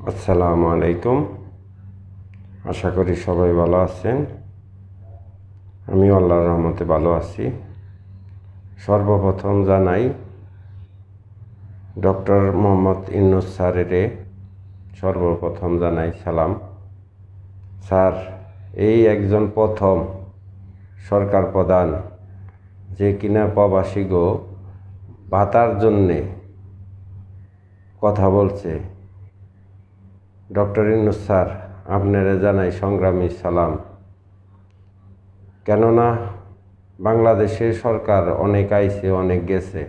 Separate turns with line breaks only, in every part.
আসসালামু আলাইকুম। আশা করি সবাই ভালো আছেন। আমি আল্লাহর রহমতে ভালো আছি। সর্বপ্রথম জানাই ডক্টর মোহাম্মদ ইউনূস স্যারেরে সর্বপ্রথম জানাই সালাম। স্যার, এই একজন প্রথম সরকার প্রধান যে কিনা প্রবাসী ভাতার জন্যে কথা বলছে। ডক্টর ইউনূস স্যার, আপনারা জানাই সংগ্রামী সালাম। কেননা বাংলাদেশের সরকার অনেক আইছে, অনেক গেছে,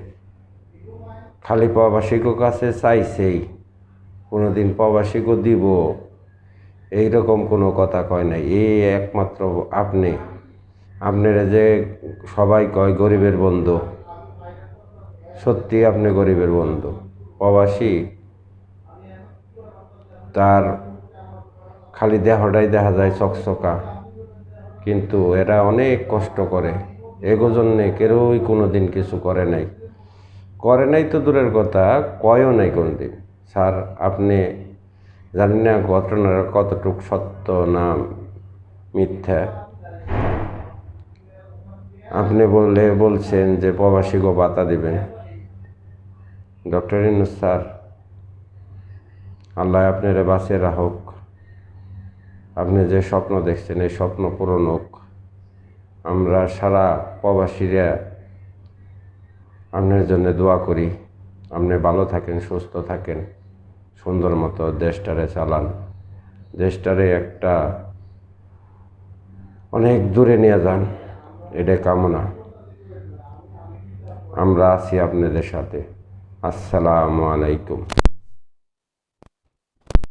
খালি প্রবাসীকে কাছে চাইছেই, কোনোদিন প্রবাসীকে দিব এইরকম কোনো কথা কয় নাই। এই একমাত্র আপনারা যে সবাই কয় গরিবের বন্ধু, সত্যি আপনি গরিবের বন্ধু। প্রবাসী তার খালি দেহটাই দেখা যায় চকচকা, কিন্তু এরা অনেক কষ্ট করে। এগো জন্যে কেউই কোনো দিন কিছু করে নাই তো দূরের কথা, কয়ও নাই কোনো দিন। স্যার, আপনি জানি না ঘটনার কতটুক সত্য না মিথ্যা। আপনি বলছেন যে প্রবাসীকে ভাতা দিবেন। ডক্টর ইউনূস স্যার, আল্লাহ আপনারা বাঁচিয়ে রাখুক। আপনি যে স্বপ্ন দেখছেন এই স্বপ্ন পূরণ হোক। আমরা সারা প্রবাসীরা আপনার জন্য দোয়া করি। আপনি ভালো থাকেন, সুস্থ থাকেন, সুন্দর মতো দেশটারে চালান, দেশটারে একটা অনেক দূরে নিয়ে যান, এটা কামনা। আমরা আছি আপনাদের সাথে। আসসালামু আলাইকুম।